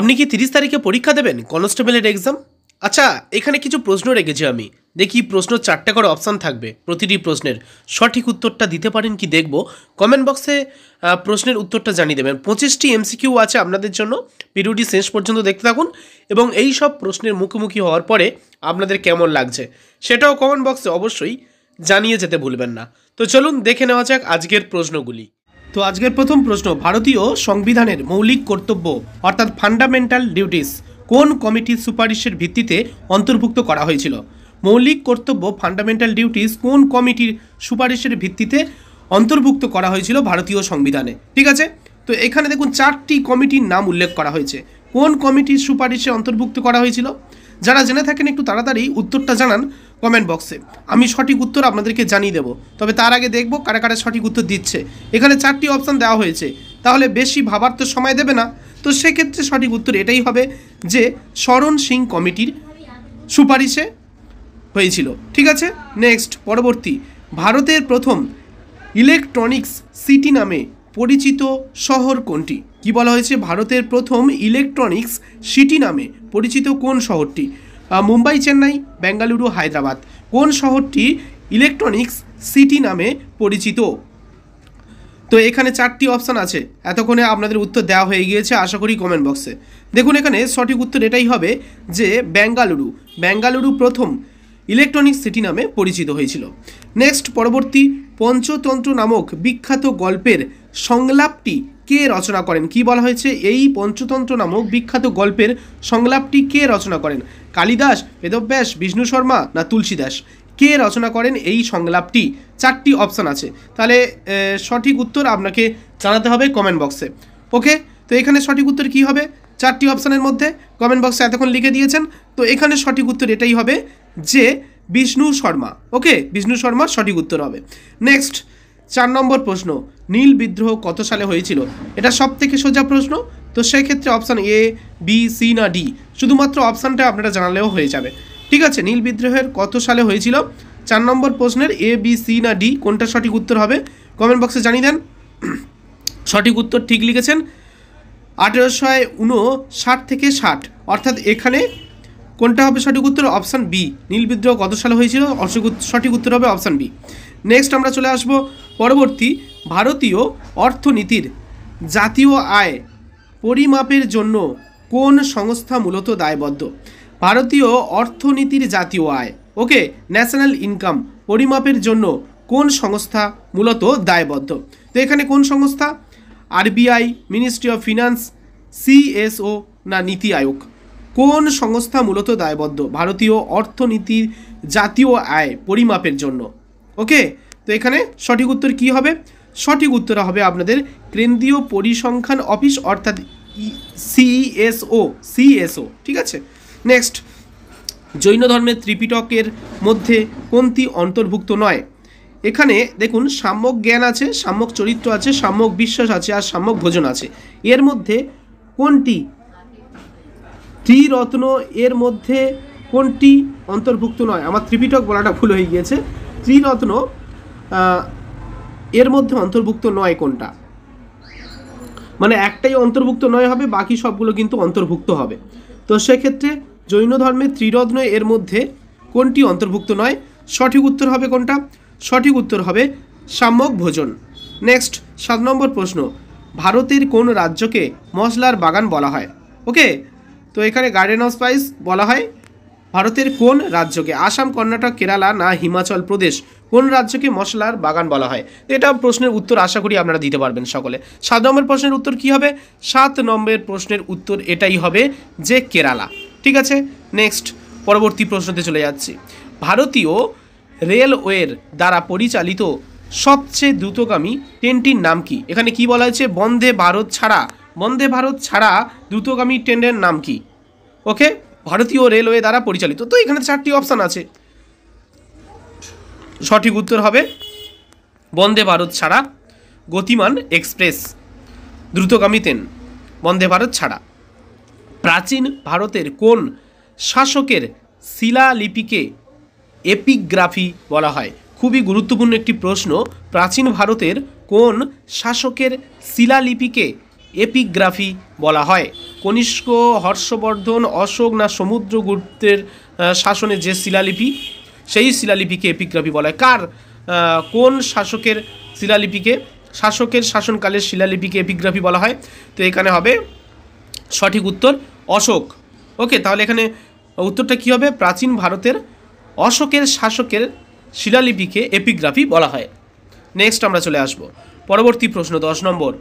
আপনি কি 30 তারিখে পরীক্ষা দেবেন কনস্টেবলের এক্সাম? আচ্ছা, এখানে কিছু প্রশ্ন রেখেছি আমি। দেখি প্রশ্ন 4টে করে অপশান থাকবে। প্রতিটি প্রশ্নের সঠিক উত্তরটা দিতে পারেন কি দেখব। কমেন্ট বক্সে প্রশ্নের উত্তরটা জানিয়ে দেবেন। 25টি এমসিকিউ আছে আপনাদের জন্য। ভিডিওটি শেষ পর্যন্ত দেখতে থাকুন এবং এই সব প্রশ্নের মুখোমুখি হওয়ার পরে আপনাদের কেমন লাগছে সেটাও কমেন্ট বক্সে অবশ্যই জানিয়ে যেতে ভুলবেন না। তো চলুন দেখে নেওয়া যাক আজকের প্রশ্নগুলি। তো আজকের প্রথম প্রশ্ন, ভারতীয় সংবিধানের মৌলিক কর্তব্য অর্থাৎ ফান্ডামেন্টাল ডিউটিস কোন কমিটির সুপারিশের ভিত্তিতে অন্তর্ভুক্ত করা হয়েছিল? মৌলিক কর্তব্য ফান্ডামেন্টাল ডিউটিস কোন কমিটির সুপারিশের ভিত্তিতে অন্তর্ভুক্ত করা হয়েছিল ভারতীয় সংবিধানে? ঠিক আছে, তো এখানে দেখুন 4টি কমিটির নাম উল্লেখ করা হয়েছে। কোন কমিটির সুপারিশে অন্তর্ভুক্ত করা হয়েছিল? যারা জেনে থাকেন একটু তাড়াতাড়ি উত্তরটা জানান কমেন্ট বক্সে। আমি সঠিক উত্তর আপনাদেরকে জানিয়ে দেবো, তবে তার আগে দেখব কারা কারা সঠিক উত্তর দিচ্ছে। এখানে 4টি অপশান দেওয়া হয়েছে, তাহলে বেশি ভাবার তো সময় দেবে না। তো সেক্ষেত্রে সঠিক উত্তর এটাই হবে যে শরণ সিং কমিটির সুপারিশে হয়েছিল। ঠিক আছে, নেক্সট পরবর্তী, ভারতের প্রথম ইলেকট্রনিক্স সিটি নামে পরিচিত শহর কোনটি? কি বলা হয়েছে? ভারতের প্রথম ইলেকট্রনিক্স সিটি নামে পরিচিত কোন শহরটি? মুম্বাই, চেন্নাই, বেঙ্গালুরু, হায়দ্রাবাদ। কোন শহরটি ইলেকট্রনিক্স সিটি নামে পরিচিত? তো এখানে 4টি অপশান আছে। এতক্ষণে আপনাদের উত্তর দেওয়া হয়ে গিয়েছে আশা করি কমেন্ট বক্সে। দেখুন এখানে সঠিক উত্তর এটাই হবে যে বেঙ্গালুরু। বেঙ্গালুরু প্রথম ইলেকট্রনিক্স সিটি নামে পরিচিত হয়েছিল। নেক্সট পরবর্তী, পঞ্চতন্ত্র নামক বিখ্যাত গল্পের সংলাপটি কে রচনা করেন? কি বলা হয়েছে? এই পঞ্চতন্ত্র নামক বিখ্যাত গল্পের সংলাপটি কে রচনা করেন? কালিদাস, বেদব্যাস, বিষ্ণু শর্মা না তুলসীদাস? কে রচনা করেন এই সংলাপটি? 4টি অপশান আছে, তাহলে সঠিক উত্তর আপনাকে জানাতে হবে কমেন্ট বক্সে। ওকে, তো এখানে সঠিক উত্তর কি হবে? 4টি অপশানের মধ্যে কমেন্ট বক্সে এতক্ষণ লিখে দিয়েছেন, তো এখানে সঠিক উত্তর এটাই হবে যে বিষ্ণু শর্মা। ওকে, বিষ্ণু শর্মা সঠিক উত্তর হবে। নেক্সট 4 নম্বর প্রশ্ন, নীল বিদ্রোহ কত সালে হয়েছিল? এটা সব থেকে সোজা প্রশ্ন, তো সেক্ষেত্রে অপশান এ, বি, সি না ডি, শুধুমাত্র অপশানটা আপনারা জানালেও হয়ে যাবে। ঠিক আছে, নীল বিদ্রোহের কত সালে হয়েছিল? 4 নম্বর প্রশ্নের এ, বি, সি না ডি কোনটা সঠিক উত্তর হবে কমেন্ট বক্সে জানিয়ে দেন। সঠিক উত্তর ঠিক লিখেছেন 1859 থেকে 60, অর্থাৎ এখানে কোনটা হবে সঠিক উত্তর? Option B. নীল বিদ্রোহ কত সালে হয়েছিল? সঠিক উত্তর হবে অপশান বি। নেক্সট আমরা চলে আসব পরবর্তী, ভারতীয় অর্থনীতির জাতীয় আয় পরিমাপের জন্য কোন সংস্থা মূলত দায়বদ্ধ? ভারতীয় অর্থনীতির জাতীয় আয়, ওকে, ন্যাশনাল ইনকাম পরিমাপের জন্য কোন সংস্থা মূলত দায়বদ্ধ? তো এখানে কোন সংস্থা? RBI, ministry of finance, CSO না নীতি আয়োগ? কোন সংস্থা মূলত দায়বদ্ধ ভারতীয় অর্থনীতির জাতীয় আয় পরিমাপের জন্য? ওকে, তো এখানে সঠিক উত্তর কি হবে? সঠিক উত্তর হবে আপনাদের কেন্দ্রীয় পরিসংখ্যান অফিস, অর্থাৎ সিএসও। ঠিক আছে, নেক্সট, জৈন ধর্মের ত্রিপিটকের মধ্যে কোনটি অন্তর্ভুক্ত নয়? এখানে দেখুন সাম্যক জ্ঞান আছে, সাম্যক চরিত্র আছে, সাম্যক বিশ্বাস আছে আর সাম্যক ভোজন আছে। এর মধ্যে কোনটি ত্রিরত্ন এর মধ্যে কোনটি অন্তর্ভুক্ত নয়? আমার ত্রিপিটক বলাটা ভুল হয়ে গিয়েছে। ত্রিরত্ন এর মধ্যে অন্তর্ভুক্ত নয় কোনটা? মানে একটাই অন্তর্ভুক্ত নয় হবে, বাকি সবগুলো কিন্তু অন্তর্ভুক্ত হবে। তো সেক্ষেত্রে জৈন ধর্মের ত্রিরত্ন এর মধ্যে কোনটি অন্তর্ভুক্ত নয়? সঠিক উত্তর হবে কোনটা? সঠিক উত্তর হবে সাম্যক ভোজন। নেক্সট 7 নম্বর প্রশ্ন, ভারতের কোন রাজ্যকে মশলার বাগান বলা হয়? ওকে, তো এখানে গার্ডেন অফ স্পাইস বলা হয় ভারতের কোন রাজ্যকে? আসাম, কর্ণাটক, কেরালা না হিমাচল প্রদেশ? কোন রাজ্যকে মশলার বাগান বলা হয়? এটা প্রশ্নের উত্তর আশা করি আপনারা দিতে পারবেন সকলে। 7 নম্বর প্রশ্নের উত্তর কি হবে? 7 নম্বর প্রশ্নের উত্তর এটাই হবে যে কেরালা। ঠিক আছে, নেক্সট পরবর্তী প্রশ্নতে চলে যাচ্ছি। ভারতীয় রেলওয়ের দ্বারা পরিচালিত সবচেয়ে দ্রুতগামী ট্রেনটির নাম কি? এখানে কি বলা হয়েছে? বন্দে ভারত ছাড়া দ্রুতগামী ট্রেনের নাম কি? ওকে, ভারতীয় রেলওয়ে দ্বারা পরিচালিত। তো এখানে 4টি অপশান আছে, সঠিক উত্তর হবে বন্দে ভারত ছাড়া গতিমান এক্সপ্রেস দ্রুতগামী ট্রেন, বন্দে ভারত ছাড়া। প্রাচীন ভারতের কোন শাসকের শিলালিপিকে এপিগ্রাফি বলা হয়? খুবই গুরুত্বপূর্ণ একটি প্রশ্ন। প্রাচীন ভারতের কোন শাসকের শিলালিপিকে এপিগ্রাফি বলা হয়? কনিষ্ক, হর্ষবর্ধন, অশোক না সমুদ্রগুপ্তের শাসনের যে শিলালিপি, সেই শিলালিপিকে এপিগ্রাফি বলা হয়। কোন শাসকের শাসনকালের শিলালিপিকে এপিগ্রাফি বলা হয়? তো এখানে হবে সঠিক উত্তর অশোক। ওকে, তাহলে এখানে উত্তরটা কী হবে? প্রাচীন ভারতের অশোকের শাসকের শিলালিপিকে এপিগ্রাফি বলা হয়। নেক্সট আমরা চলে আসব পরবর্তী প্রশ্ন 10 নম্বর।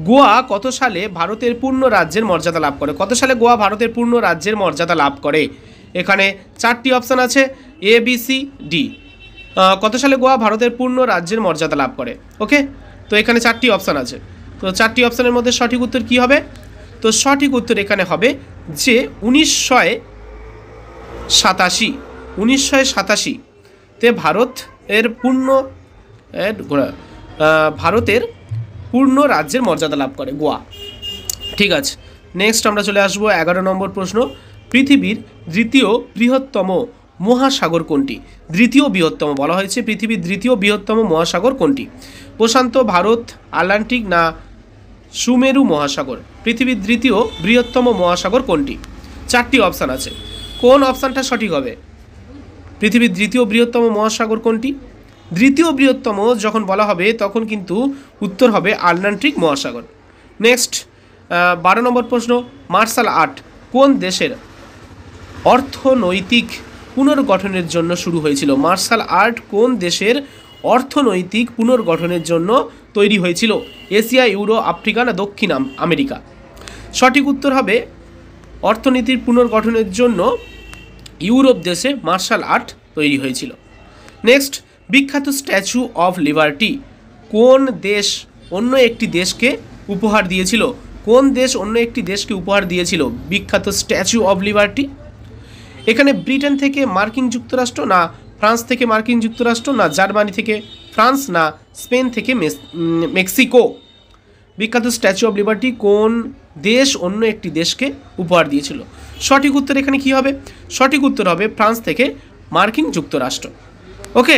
গোয়া কত সালে ভারতের পূর্ণ রাজ্যের মর্যাদা লাভ করে? কত সালে গোয়া ভারতের পূর্ণ রাজ্যের মর্যাদা লাভ করে? এখানে 4টি অপশান আছে, এ, বি, সি, ডি। কত সালে গোয়া ভারতের পূর্ণ রাজ্যের মর্যাদা লাভ করে? ওকে, তো এখানে 4টি অপশান আছে। তো 4টি অপশানের মধ্যে সঠিক উত্তর কী হবে? তো সঠিক উত্তর এখানে হবে যে 1987তে ভারতের পূর্ণ রাজ্যের মর্যাদা লাভ করে গোয়া। ঠিক আছে, নেক্সট আমরা চলে আসবো 11 নম্বর প্রশ্ন। পৃথিবীর দ্বিতীয় বৃহত্তম মহাসাগর কোনটি? দ্বিতীয় বৃহত্তম বলা হয়েছে, পৃথিবীর দ্বিতীয় বৃহত্তম মহাসাগর কোনটি? প্রশান্ত, ভারত, আটলান্টিক না সুমেরু মহাসাগর? পৃথিবীর দ্বিতীয় বৃহত্তম মহাসাগর কোনটি? 4টি অপশান আছে, কোন অপশানটা সঠিক হবে? পৃথিবীর দ্বিতীয় বৃহত্তম মহাসাগর কোনটি? দ্বিতীয় বৃহত্তম যখন বলা হবে তখন কিন্তু উত্তর হবে আটলান্টিক মহাসাগর। নেক্সট 12 নম্বর প্রশ্ন। মার্শাল আর্ট কোন দেশের অর্থনৈতিক পুনর্গঠনের জন্য শুরু হয়েছিল? মার্শাল আর্ট কোন দেশের অর্থনৈতিক পুনর্গঠনের জন্য তৈরি হয়েছিল? এশিয়া, ইউরো, আফ্রিকা না দক্ষিণ আমেরিকা? সঠিক উত্তর হবে অর্থনীতির পুনর্গঠনের জন্য ইউরোপ দেশে মার্শাল আর্ট তৈরি হয়েছিল। নেক্সট, বিখ্যাত স্ট্যাচু অফ লিবার্টি কোন দেশ অন্য একটি দেশকে উপহার দিয়েছিল? কোন দেশ অন্য একটি দেশকে উপহার দিয়েছিল বিখ্যাত স্ট্যাচু অফ লিবার্টি? এখানে ব্রিটেন থেকে মার্কিন যুক্তরাষ্ট্র না ফ্রান্স থেকে মার্কিন যুক্তরাষ্ট্র না জার্মানি থেকে ফ্রান্স না স্পেন থেকে মেক্সিকো? বিখ্যাত স্ট্যাচু অফ লিবার্টি কোন দেশ অন্য একটি দেশকে উপহার দিয়েছিল? সঠিক উত্তর এখানে কি হবে? সঠিক উত্তর হবে ফ্রান্স থেকে মার্কিন যুক্তরাষ্ট্র। ওকে,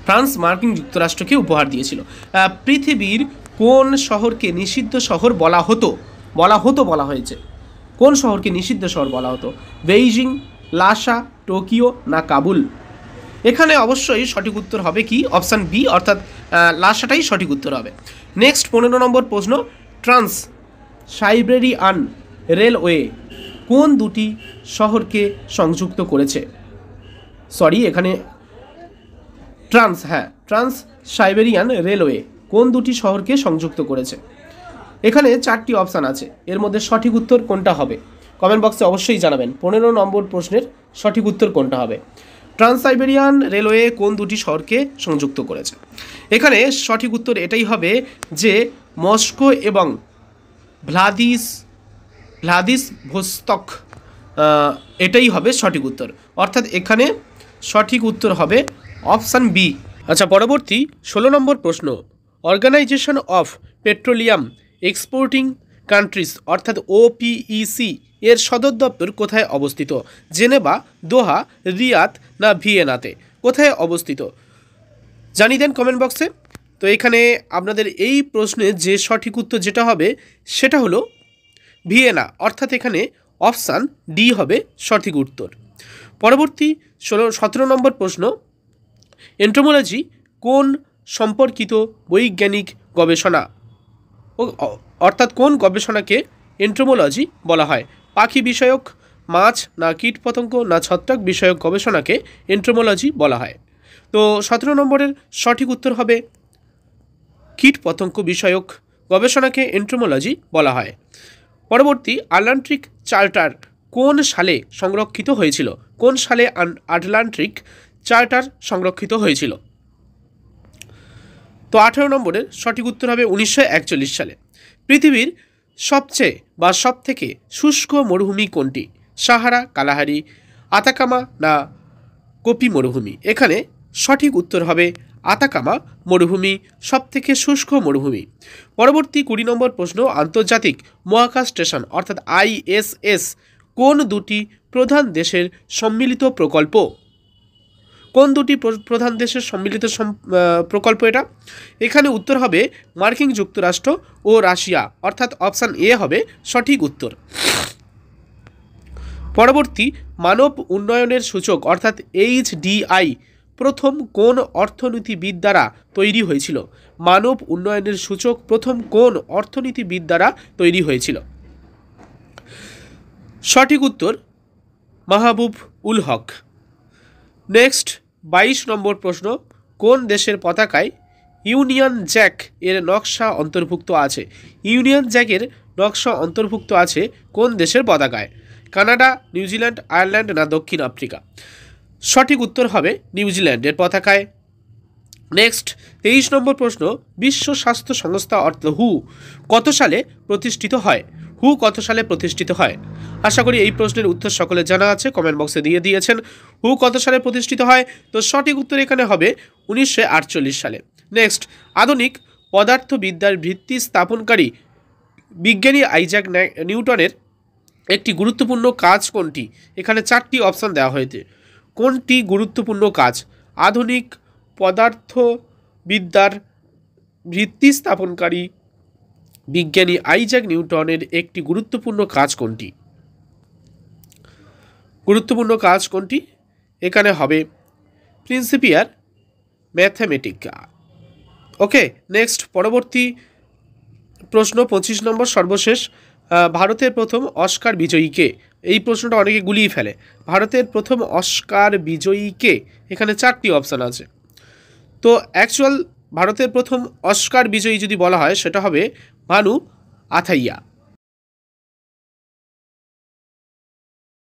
ফ্রান্স মার্কিন যুক্তরাষ্ট্রকে উপহার দিয়েছিল। পৃথিবীর কোন শহরকে নিষিদ্ধ শহর বলা হয়েছে? কোন শহরকে নিষিদ্ধ শহর বলা হতো? বেইজিং, লাসা, টোকিও না কাবুল? এখানে অবশ্যই সঠিক উত্তর হবে কি? অপশান বি, অর্থাৎ লাসাটাই সঠিক উত্তর হবে। নেক্সট 15 নম্বর প্রশ্ন। ট্রান্স সাইবেরিয়ান রেলওয়ে কোন দুটি শহরকে সংযুক্ত করেছে? এখানে ট্রান্স সাইবেরিয়ান রেলওয়ে কোন দুটি শহরকে সংযুক্ত করেছে? এখানে 4টি অপশান আছে, এর মধ্যে সঠিক উত্তর কোনটা হবে? কমেন্ট বক্সে অবশ্যই জানাবেন 15 নম্বর প্রশ্নের সঠিক উত্তর কোনটা হবে। ট্রান্স সাইবেরিয়ান রেলওয়ে কোন দুটি শহরকে সংযুক্ত করেছে? এখানে সঠিক উত্তর এটাই হবে যে মস্কো এবং ভ্লাদিভস্টক, এটাই হবে সঠিক উত্তর। অর্থাৎ এখানে সঠিক উত্তর হবে অপশান বি। আচ্ছা, পরবর্তী 16 নম্বর প্রশ্ন। Organization of petroleum exporting countries অর্থাৎ ওপিইসি এর সদর দপ্তর কোথায় অবস্থিত? জেনেভা, দোহা, রিয়াদ না ভিয়েনাতে? কোথায় অবস্থিত জানিয়ে দেন কমেন্ট বক্সে। তো এখানে আপনাদের এই প্রশ্নে যে সঠিক উত্তর যেটা হবে সেটা হলো ভিয়েনা, অর্থাৎ এখানে অপশান ডি হবে সঠিক উত্তর। পরবর্তী 17 নম্বর প্রশ্ন। এন্টোমোলজি কোন সম্পর্কিত বৈজ্ঞানিক গবেষণা, অর্থাৎ কোন গবেষণাকে এন্টোমোলজি বলা হয়? পাখি বিষয়ক, মাছ না কীটপতঙ্গ না ছত্রাক বিষয়ক গবেষণাকে এন্টোমোলজি বলা হয়? তো 17 নম্বরের সঠিক উত্তর হবে কীটপতঙ্গ বিষয়ক গবেষণাকে এন্টোমোলজি বলা হয়। পরবর্তী, আটলান্টিক চার্টার কোন সালে সংরক্ষিত হয়েছিল? কোন সালে আটলান্টিক চার্টার সংরক্ষিত হয়েছিল? তো 18 নম্বরের সঠিক উত্তর হবে 1941 সালে। পৃথিবীর সবথেকে শুষ্ক মরুভূমি কোনটি? সাহারা, কালাহারি, আতাকামা না গোপি মরুভূমি? এখানে সঠিক উত্তর হবে আতাকামা মরুভূমি সবথেকে শুষ্ক মরুভূমি। পরবর্তী 20 নম্বর প্রশ্ন। আন্তর্জাতিক মহাকাশ স্টেশন অর্থাৎ আইএসএস কোন দুটি প্রধান দেশের সম্মিলিত প্রকল্প? কোন দুটি প্রধান দেশের সম্মিলিত প্রকল্প এটা? এখানে উত্তর হবে মার্কিন যুক্তরাষ্ট্র ও রাশিয়া, অর্থাৎ অপশান এ হবে সঠিক উত্তর। পরবর্তী, মানব উন্নয়নের সূচক অর্থাৎ HDI প্রথম কোন অর্থনীতিবিদ দ্বারা তৈরি হয়েছিল? মানব উন্নয়নের সূচক প্রথম কোন অর্থনীতিবিদ দ্বারা তৈরি হয়েছিল? সঠিক উত্তর মাহবুব উল হক। নেক্সট 22 নম্বর প্রশ্ন, কোন দেশের পতাকায় ইউনিয়ন জ্যাক এর নকশা অন্তর্ভুক্ত আছে? ইউনিয়ন জ্যাকের নকশা অন্তর্ভুক্ত আছে কোন দেশের পতাকায়? কানাডা, নিউজিল্যান্ড, আয়ারল্যান্ড না দক্ষিণ আফ্রিকা? সঠিক উত্তর হবে নিউজিল্যান্ডের পতাকায়। নেক্সট 23 নম্বর প্রশ্ন, বিশ্ব স্বাস্থ্য সংস্থা অর্থাৎ হু কত সালে প্রতিষ্ঠিত হয়? হু কত সালে প্রতিষ্ঠিত হয়? আশা করি এই প্রশ্নের উত্তর সকলে জানা আছে, কমেন্ট বক্সে দিয়ে দিয়েছেন। হু কত সালে প্রতিষ্ঠিত হয়? তো সঠিক উত্তর এখানে হবে 1948 সালে। নেক্সট, আধুনিক পদার্থবিদ্যার ভিত্তি স্থাপনকারী বিজ্ঞানী আইজ্যাক নিউটনের একটি গুরুত্বপূর্ণ কাজ কোনটি? এখানে 4টি অপশান দেওয়া হয়েছে। কোনটি গুরুত্বপূর্ণ কাজ? আধুনিক পদার্থবিদ্যার ভিত্তি স্থাপনকারী বিজ্ঞানী আইজ্যাক নিউটনের একটি গুরুত্বপূর্ণ কাজ কোনটি? গুরুত্বপূর্ণ কাজ কোনটি? এখানে হবে প্রিন্সিপিয়ার ম্যাথমেটিকা। ওকে, নেক্সট পরবর্তী প্রশ্ন 25 নম্বর সর্বশেষ, ভারতের প্রথম অস্কার বিজয়ী কে? এই প্রশ্নটা অনেকে গুলিয়ে ফেলে। ভারতের প্রথম অস্কার বিজয়ী কে? এখানে 4টি অপশান আছে। তো অ্যাকচুয়াল ভারতের প্রথম অস্কার বিজয়ী যদি বলা হয় সেটা হবে ভানু আথাইয়া।